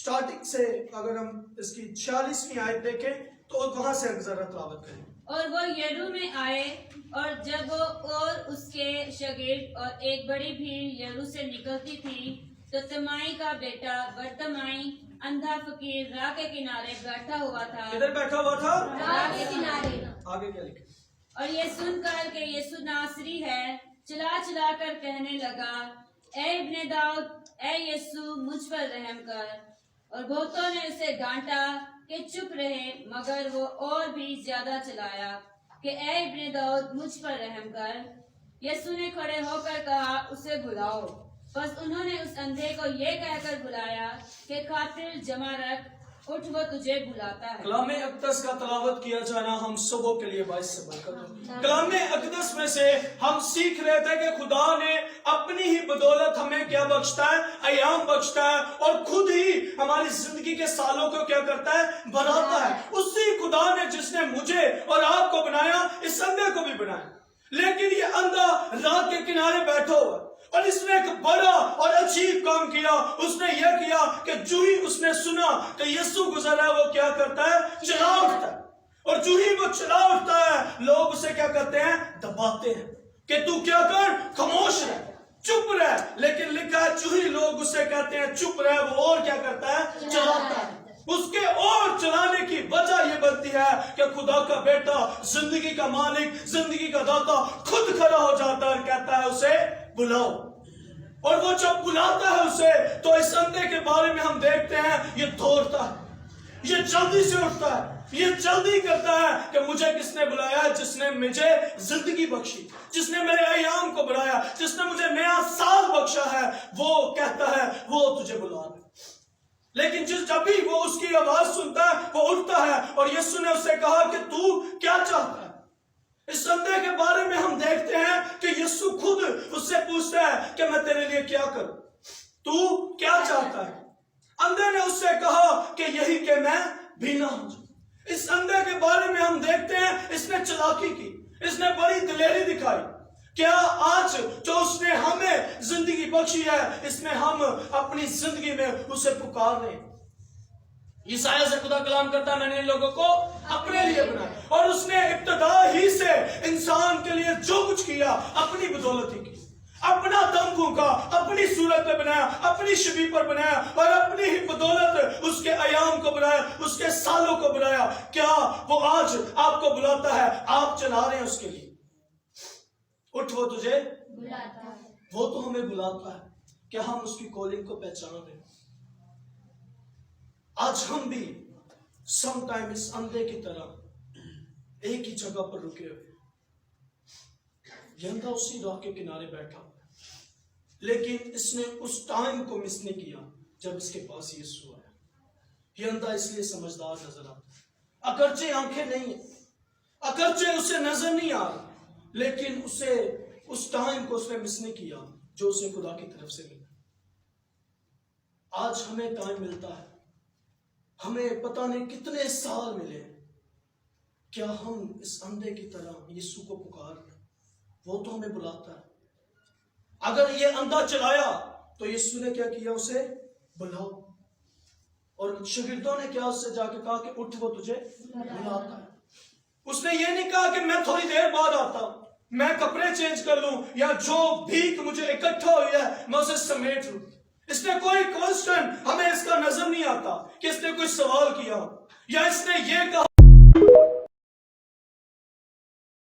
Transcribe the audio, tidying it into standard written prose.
Starting से अगर हम इसकी 46वीं आयत देखें तो वहां से जरा तलावत करें। और वो यरू में आए, और जब वो और उसके शागिर्द और एक बड़ी भीड़ यरू से निकलती थी, तो तमाई का बेटा बरतमाई अंधा फकीर राह के किनारे बैठा हुआ था। किधर बैठा हुआ था? राह के किनारे। आगे क्या लिखा? और ये सुनकर कि यीशु नासरी है, चिल्ला चिल्ला कर कहने लगा, ए इब्ने दाऊद, ए यीशु मुझ पर रहम कर। और बहुतों ने उसे डांटा कि चुप रहे, मगर वो और भी ज्यादा चिल्लाया कि ए इब्ने दाऊद मुझ पर रहम कर। यीशु ने खड़े होकर कहा, उसे बुलाओ। बस उन्होंने उस अंधे को ये कहकर बुलाया कि खातिर जमा रख, उठ, वो तुझे बुलाता है। कलाम अक़दस का तलावत किया जाना हम सबों के लिए बाइस से बरकत हो। कलाम अक़दस में से हम सीख रहे थे कि खुदा ने अपनी ही बदौलत हमें क्या बख्शता है, अयाम बख्शता है, और खुद ही हमारी जिंदगी के सालों को क्या करता है, बढ़ाता है। उसी खुदा ने जिसने मुझे और आपको बनाया, इस अंधे को भी बनाया। लेकिन ये अंधा राह के किनारे बैठा हुआ, और इसने एक बड़ा और अजीब काम किया। उसने यह किया कि जो ही उसने सुना कि यीशु गुजरा, वो क्या करता है, चिल्ला उठता है। और जो ही वो चिल्ला उठता है, लोग उसे क्या करते हैं, दबाते हैं कि तू क्या कर, खामोश रह, चुप रह। लेकिन लिखा है, जो ही लोग उसे कहते हैं चुप रह, वो और क्या करता है, चिल्लाता है। उसके और चलाने की वजह यह बनती है कि खुदा का बेटा, जिंदगी का मालिक, जिंदगी का दाता खुद खड़ा हो जाता है और कहता है उसे बुलाओ। और वो जब बुलाता है उसे, तो इस अंधे के बारे में हम देखते हैं, ये दौड़ता है, ये जल्दी से उठता है, ये जल्दी करता है कि मुझे किसने बुलाया, जिसने मुझे जिंदगी बख्शी, जिसने मेरे अयाम को बढ़ाया, जिसने मुझे नया साल बख्शा है, वो कहता है वो तुझे बुला रहा है। लेकिन जब भी वो उसकी आवाज सुनता है, वो उठता है। और यीशु ने उससे कहा कि तू क्या चाहता है। इस अंधे के बारे में हम देखते हैं कि यीशु खुद उससे पूछता है कि मैं तेरे लिए क्या करूं, तू क्या चाहता है। अंधे ने उससे कहा कि यही कि मैं बीना हो जाऊं। इस अंधे के बारे में हम देखते हैं, इसने चालाकी की, इसने बड़ी दिलेरी दिखाई। क्या आज जो उसने हमें जिंदगी बख्शी है, इसमें हम अपनी जिंदगी में उसे पुकार रहे हैं। ईसाया से खुदा कलाम करता है, मैंने इन लोगों को अपने लिए बनाया। और उसने इब्तिदा ही से इंसान के लिए जो कुछ किया, अपनी बदौलत ही की। अपना दम फूंका, अपनी सूरत में बनाया, अपनी शबीह पर बनाया, और अपनी ही बदौलत उसके अयाम को बनाया, उसके सालों को बनाया। क्या वो आज आपको बुलाता है, आप चला रहे हैं उसके लिए? उठ, वो तुझे बुलाता है। वो तो हमें बुलाता है। क्या हम उसकी कॉलिंग को पहचान रहे हैं? आज हम भी समटाइम इस अंधे की तरह एक ही जगह पर रुके हुए, यंदा उसी राह के किनारे बैठा, लेकिन इसने उस टाइम को मिस नहीं किया जब इसके पास यीशु आया। यंदा इसलिए समझदार नजर आता, अगरचे आंखें नहीं है, अगरचे उसे नजर नहीं आ रहा, लेकिन उसे उस टाइम को उसने मिस नहीं किया जो उसे खुदा की तरफ से मिला। आज हमें टाइम मिलता है, हमें पता नहीं कितने साल मिले, क्या हम इस अंधे की तरह यीशु को पुकार? वो तो हमें बुलाता है। अगर ये अंधा चलाया तो यीशु ने क्या किया, उसे बुलाओ। और शागिर्दों ने क्या उससे जाके कहा कि उठ, वो तुझे बुलाता है। उसने ये नहीं कहा कि मैं थोड़ी देर बाद आता हूं, मैं कपड़े चेंज कर लूं, या जो भीख मुझे इकट्ठा हुई है मैं उसे समेट लूं। इसने कोई क्वेश्चन, हमें इसका नजर नहीं आता कि इसने कोई सवाल किया, या इसने ये कहा